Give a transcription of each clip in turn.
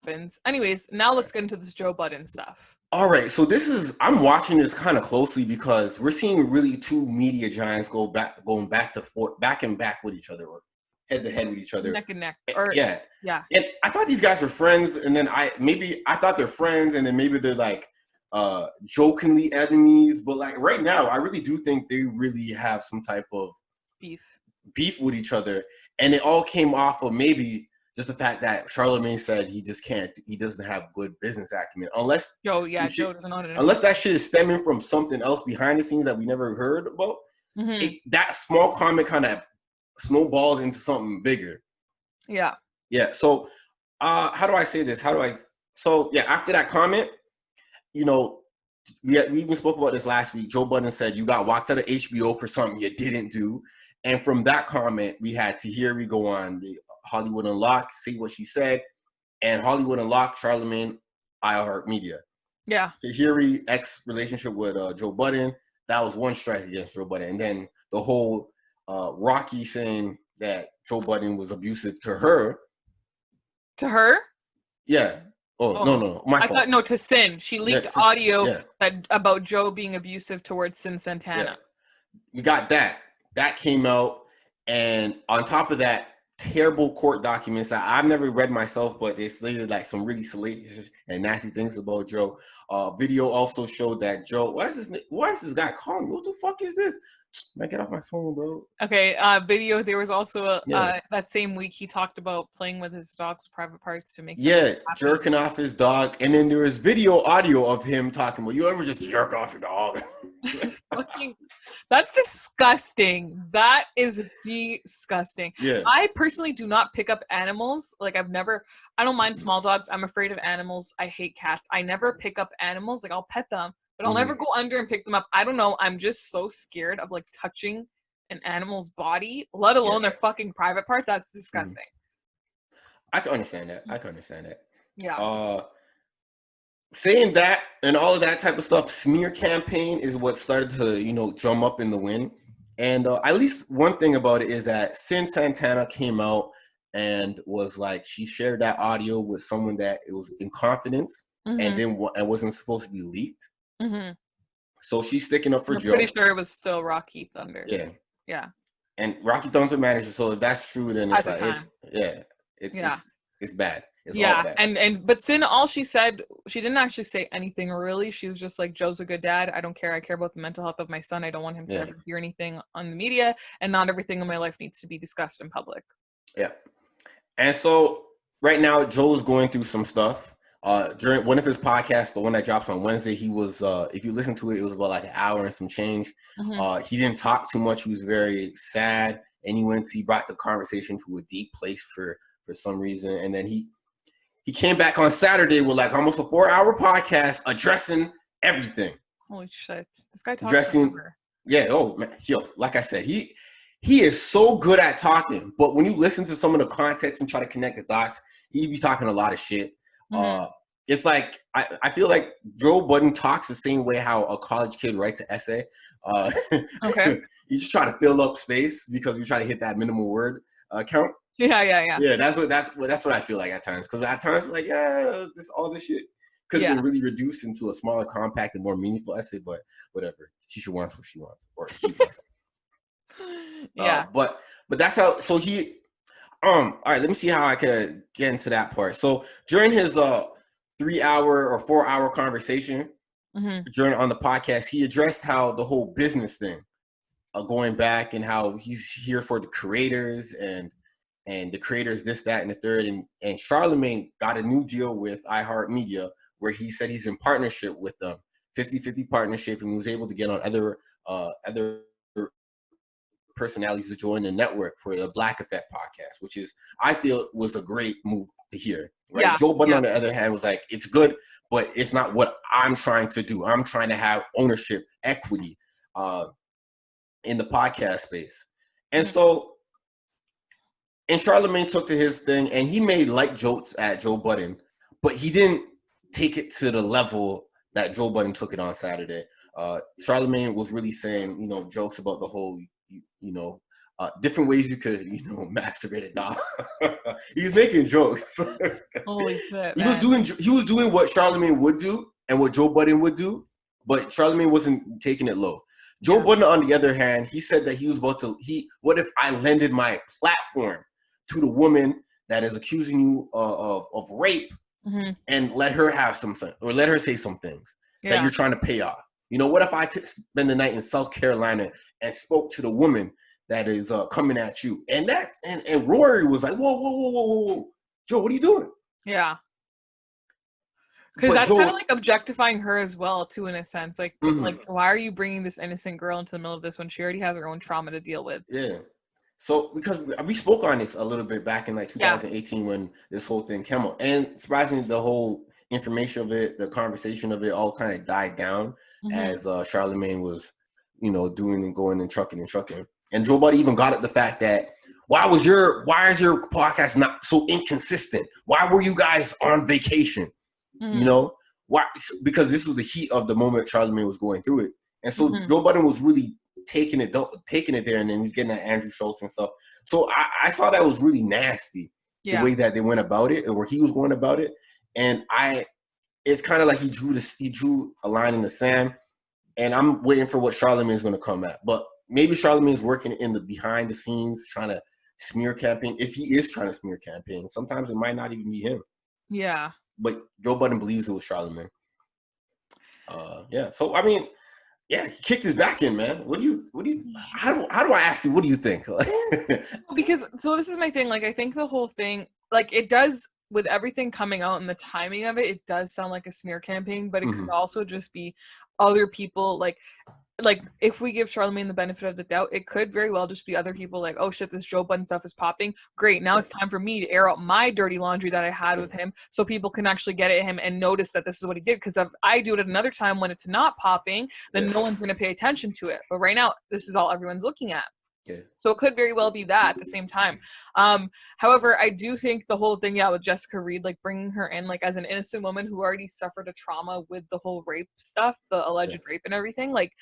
happens. Anyways, now let's get into this Joe Budden stuff. All right, so I'm watching this kind of closely because we're seeing really two media giants going back and back with each other, or head to head with each other. Neck and neck. Yeah. Yeah. And I thought these guys were friends, and then I thought they're friends, and then maybe they're like jokingly enemies, but like right now, I really do think they really have some type of beef with each other, and it all came off of maybe just the fact that Charlamagne said he doesn't have good business acumen unless Joe doesn't know it. Unless that shit is stemming from something else behind the scenes that we never heard about. Mm-hmm. That small comment kind of snowballed into something bigger. Yeah. Yeah. So how do I say this? After that comment, we even spoke about this last week. Joe Budden said you got walked out of HBO for something you didn't do. And from that comment, we had Tahiri go on the Hollywood Unlocked, say what she said, and Hollywood Unlocked, Charlamagne, iHeartMedia. Yeah. Tahiri ex relationship with Joe Budden, that was one strike against Joe Budden. And then the whole Rocky saying that Joe Budden was abusive to her. To her? Yeah. No. My fault. I thought, to Sin. She leaked audio about Joe being abusive towards Sin Santana. Yeah. We got that. That came out. And on top of that, terrible court documents that I've never read myself, but they slated like some really salacious and nasty things about Joe. Video also showed that Joe, why is this guy calling me? What the fuck is this? Man, get off my phone, bro. Okay, video. There was also that same week he talked about playing with his dog's private parts to make jerking off his dog, and then there was audio of him talking about, you ever just jerk off your dog? That's disgusting. That is disgusting. Yeah. I personally do not pick up animals. Like I don't mind small dogs. I'm afraid of animals. I hate cats. I never pick up animals. Like I'll pet them, but I'll never go under and pick them up. I don't know. I'm just so scared of like touching an animal's body, let alone their fucking private parts. That's disgusting. I can understand that. Yeah. Saying that and all of that type of stuff, smear campaign is what started to, drum up in the wind. And at least one thing about it is that Sin Santana came out and was like, she shared that audio with someone that it was in confidence and then it wasn't supposed to be leaked. Mm-hmm. So she's sticking up for Joe. I'm pretty sure it was still Rocky Thunder. Yeah. Yeah. And Rocky Thunder manager. So if that's true, then it's it's bad. It's all bad. But Sin, all she said, she didn't actually say anything really. She was just like, Joe's a good dad. I don't care. I care about the mental health of my son. I don't want him to ever hear anything on the media, and not everything in my life needs to be discussed in public. Yeah. And so right now, Joe's going through some stuff. During one of his podcasts, the one that drops on Wednesday, he was, if you listen to it, it was about like an hour and some change. Mm-hmm. He didn't talk too much. He was very sad. And he brought the conversation to a deep place for some reason. And then he came back on Saturday with like almost a 4-hour podcast addressing everything. Holy shit. This guy talks addressing, man, like I said, he is so good at talking, but when you listen to some of the context and try to connect the dots, he be talking a lot of shit. Mm-hmm. It's like I feel like Joe Budden talks the same way how a college kid writes an essay. Okay. You just try to fill up space because you try to hit that minimum word count. Yeah. Yeah, that's what I feel like at times. Because at times, like, all this shit could have been really reduced into a smaller, compact, and more meaningful essay. But whatever, the teacher wants what she wants, or he wants. Yeah. But that's how. So he. All right. Let me see how I could get into that part. So during his 3-hour or 4-hour conversation on the podcast, he addressed how the whole business thing, going back, and how he's here for the creators and the creators, this, that, and the third. And Charlamagne got a new deal with iHeartMedia where he said he's in partnership with them, 50-50 partnership, and he was able to get on other personalities to join the network for the Black Effect podcast, which is, I feel, was a great move to hear. Right? Yeah. Joe Budden, on the other hand, was like, it's good, but it's not what I'm trying to do. I'm trying to have ownership, equity in the podcast space. And so, and Charlamagne took to his thing, and he made light jokes at Joe Budden, but he didn't take it to the level that Joe Budden took it on Saturday. Charlamagne was really saying, jokes about the whole, different ways you could, masturbate a dog. He was making jokes. Holy shit, man. He was doing what Charlamagne would do and what Joe Budden would do, but Charlamagne wasn't taking it low. Joe Budden, on the other hand, he said that he was about to. What if I lended my platform to the woman that is accusing you of rape, and let her have something, or let her say some things that you're trying to pay off? What if I spend the night in South Carolina and spoke to the woman that is coming at you? And Rory was like, whoa, Joe, what are you doing? Yeah. Because that's kind of like objectifying her as well, too, in a sense. Like, why are you bringing this innocent girl into the middle of this when she already has her own trauma to deal with? Yeah. So, because we spoke on this a little bit back in like 2018 when this whole thing came out. And surprisingly, the whole information of it, the conversation of it all kind of died down as Charlamagne was, doing and going and trucking. And Joe Budden even got at the fact that, why is your podcast not so inconsistent? Why were you guys on vacation? Why? Because this was the heat of the moment Charlamagne was going through it. And so Joe Budden was really taking it there, and then he's getting at Andrew Schultz and stuff. So I saw that was really nasty, the way that they went about it, or he was going about it. And it's kind of like he drew a line in the sand, and I'm waiting for what Charlamagne is going to come at. But maybe Charlamagne is working in the behind the scenes, trying to smear campaign. If he is trying to smear campaign, sometimes it might not even be him. Yeah. But Joe Budden believes it was Charlamagne. So I mean, he kicked his back in, man. How do I ask you, what do you think? Because this is my thing. Like, I think the whole thing, like, it does, with everything coming out and the timing of it, it does sound like a smear campaign, but it could also just be other people, like if we give Charlamagne the benefit of the doubt, it could very well just be other people like, oh shit, this Joe Budden stuff is popping. Great, now it's time for me to air out my dirty laundry that I had with him, so people can actually get at him and notice that this is what he did. Because if I do it at another time when it's not popping, then no one's going to pay attention to it. But right now, this is all everyone's looking at. Yeah. So it could very well be that at the same time. However, I do think the whole thing, with Jessica Reed, like bringing her in, like as an innocent woman who already suffered a trauma with the whole rape stuff, the alleged rape and everything, like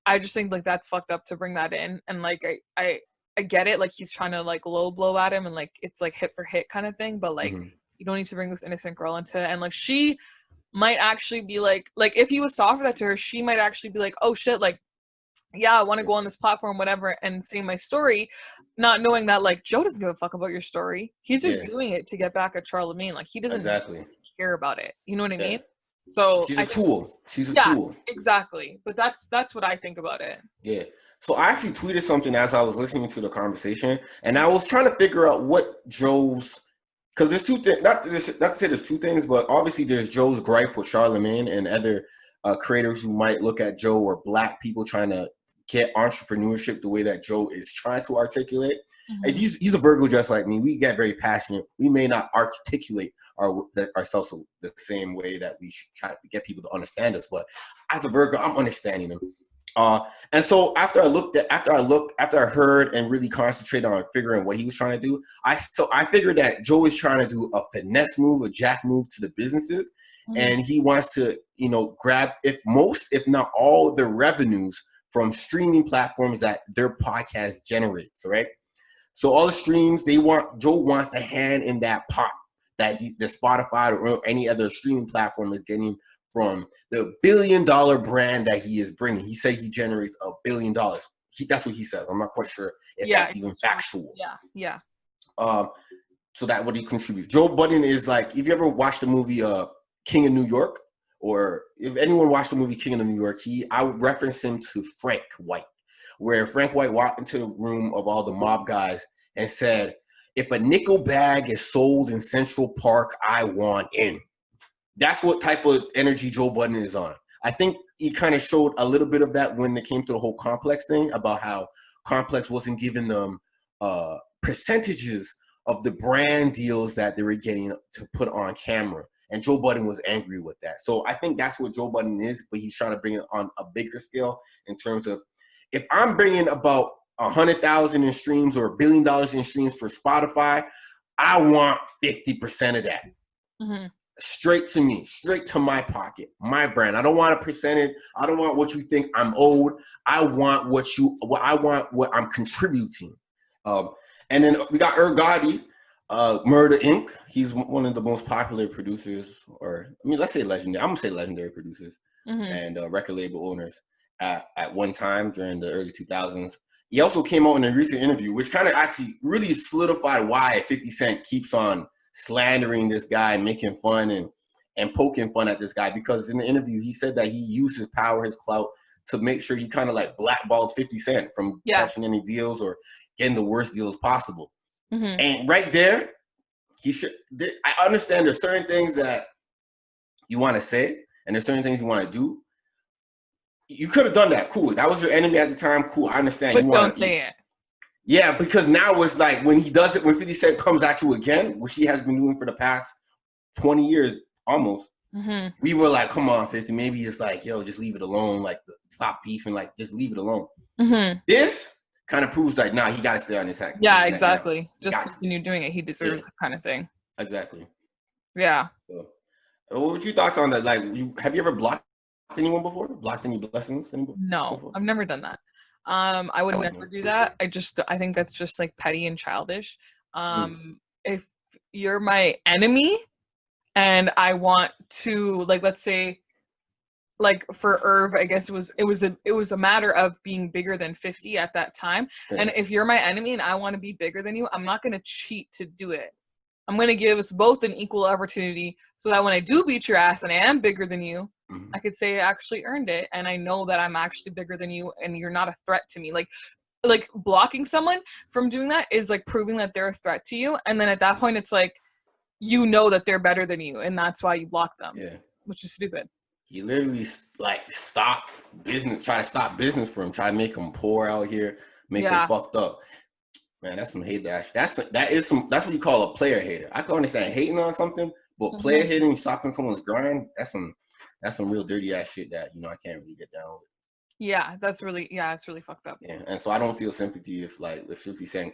I just think like that's fucked up to bring that in. And like I get it, like he's trying to like low blow at him and like it's like hit for hit kind of thing, but like you don't need to bring this innocent girl into it. And like she might actually be like if he was to offer that to her, she might actually be like, oh shit, like I want to go on this platform, whatever, and say my story, not knowing that like Joe doesn't give a fuck about your story. He's just doing it to get back at Charlamagne. Like he doesn't care about it. You know what I mean? So she's a tool. She's a tool. Exactly. But that's what I think about it. Yeah. So I actually tweeted something as I was listening to the conversation, and I was trying to figure out what Joe's, because there's two things. Not to say there's two things, but obviously there's Joe's gripe with Charlamagne and other creators who might look at Joe, or black people trying to get entrepreneurship the way that Joe is trying to articulate. And he's a Virgo just like me. We get very passionate. We may not articulate ourselves the same way that we should try to get people to understand us, but as a Virgo, I'm understanding them. And so after I heard and really concentrated on figuring what he was trying to do, I figured that Joe is trying to do a finesse move, a jack move to the businesses, and he wants to, grab if not all the revenues from streaming platforms that their podcast generates, right? So all the streams, Joe wants a hand in that pot that the Spotify or any other streaming platform is getting from the $1 billion brand that he is bringing. He said he generates $1 billion. That's what he says. I'm not quite sure if that's even factual. Yeah. So that what he contributes. Joe Budden is like, if you ever watched the movie King of New York, or if anyone watched the movie King of New York, I would reference him to Frank White, where Frank White walked into the room of all the mob guys and said, if a nickel bag is sold in Central Park, I want in. That's what type of energy Joe Budden is on. I think he kind of showed a little bit of that when it came to the whole Complex thing, about how Complex wasn't giving them percentages of the brand deals that they were getting to put on camera. And Joe Budden was angry with that. So I think that's what Joe Budden is, but he's trying to bring it on a bigger scale in terms of, if I'm bringing about 100,000 in streams or $1 billion in streams for Spotify, I want 50% of that. Straight to me, straight to my pocket, my brand. I don't want a percentage. I don't want what you think I'm owed. I want what I'm contributing. And then we got Irv Gotti, Murder Inc. He's one of the most popular producers, or I mean, let's say legendary. I'm gonna say legendary producers and record label owners at one time during the early 2000s. He also came out in a recent interview, which kind of actually really solidified why 50 Cent keeps on slandering this guy, making fun and poking fun at this guy. Because in the interview, he said that he used his power, his clout, to make sure he kind of like blackballed 50 Cent from catching any deals or getting the worst deals possible. And right there, I understand there's certain things that you want to say and there's certain things you want to do. You could have done that. Cool. That was your enemy at the time. Cool. I understand. But don't say it. Yeah, because now it's like when he does it, when 50 Cent comes at you again, which he has been doing for the past 20 years almost, we were like, come on, 50, maybe it's like, yo, just leave it alone. Like, stop beefing. Like, just leave it alone. This kind of proves that, nah, he got to stay on his head. Yeah, exactly. Just continue doing it. He deserves that kind of thing. Exactly. Yeah. So, what were your thoughts on that? Like, have you ever blocked anyone before? Blocked any blessings? No, before? I've never done that. I would never do that. I think that's just like petty and childish. If you're my enemy and I want to, like, let's say, like for Irv, I guess it was a matter of being bigger than 50 at that time. And if you're my enemy and I want to be bigger than you, I'm not going to cheat to do it. I'm going to give us both an equal opportunity so that when I do beat your ass and I am bigger than you, I could say I actually earned it. And I know that I'm actually bigger than you and you're not a threat to me. Like blocking someone from doing that is like proving that they're a threat to you. And then at that point, it's like, you know that they're better than you. And that's why you block them. Yeah. Which is stupid. He literally like stopped business, try to stop business for him, try to make him poor out here, make him fucked up. Man, that's some hate dash. That's what you call a player hater. I can understand hating on something, but player hating, stopping someone's grind, that's some real dirty ass shit that, I can't really get down with. Yeah, it's really fucked up. Yeah, and so I don't feel sympathy if 50 Cent,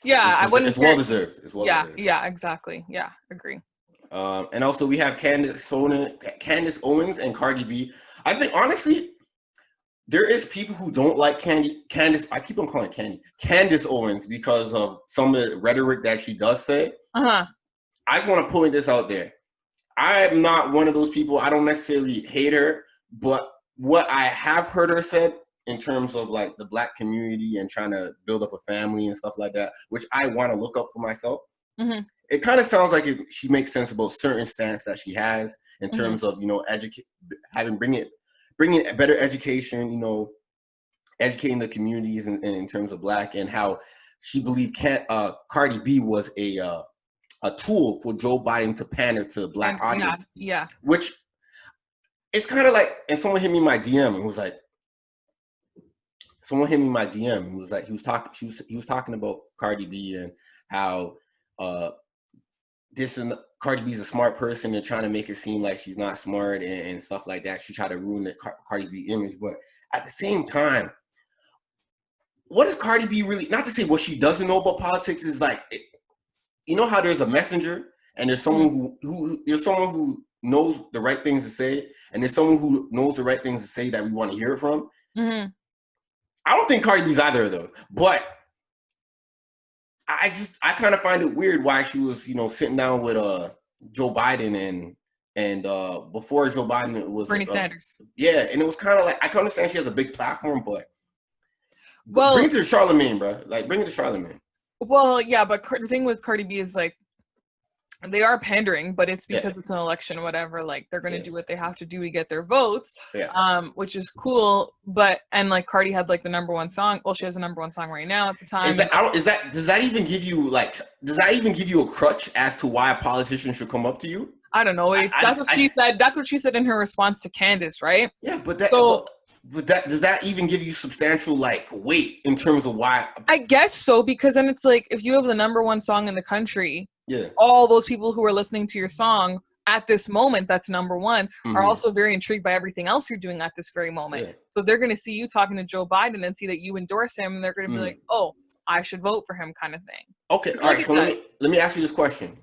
yeah, I wouldn't. It's well deserved. It's well deserved. Yeah, exactly. Yeah, agree. And also we have Candace Owens and Cardi B. I think honestly, there is people who don't like Candace. I keep on calling Candace Owens because of some of the rhetoric that she does say. I just want to point this out there. I am not one of those people. I don't necessarily hate her, but what I have heard her said in terms of like the Black community and trying to build up a family and stuff like that, which I want to look up for myself. It kind of sounds like she makes sense about certain stance that she has in terms of, bringing a better education, educating the communities in terms of Black, and how she believed Cardi B was a tool for Joe Biden to pander to the Black audience. Yeah. Which it's kind of like, and someone hit me my DM and was like, he was talking about Cardi B and how Cardi B's a smart person and trying to make it seem like she's not smart and stuff like that. She tried to ruin the Cardi B image, but at the same time, what does Cardi B really? Not to say what she doesn't know about politics is like, you know how there's a messenger and there's someone who knows the right things to say, and there's someone who knows the right things to say that we want to hear it from. I don't think Cardi B's either of those, but I kind of find it weird why she was, sitting down with Joe Biden and before Joe Biden it was Bernie Sanders. Yeah, and it was kind of like, I can understand she has a big platform, but bring it to Charlamagne, bro. Like, bring it to Charlamagne. Well, yeah, but the thing with Cardi B is like, they are pandering, but it's because it's an election or whatever. Like, they're going to do what they have to do to get their votes, which is cool. And like Cardi had like the #1 song. Well, she has a #1 song right now at the time. Does that even give you a crutch as to why a politician should come up to you? I don't know. That's what she said. That's what she said in her response to Candace, right? Yeah, but does that even give you substantial like weight in terms of why? I guess so, because then it's like, if you have the #1 song in the country, all those people who are listening to your song at this moment, that's #1, are also very intrigued by everything else you're doing at this very moment. So they're going to see you talking to Joe Biden and see that you endorse him, and they're going to be like, oh, I should vote for him, kind of thing. Okay, all right. So let me ask you this question: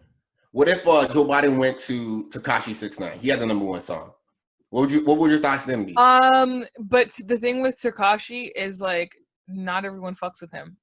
what if Joe Biden went to Tekashi 6ix9ine? He had the #1 song. What would your thoughts then be? But the thing with Tekashi is like, not everyone fucks with him.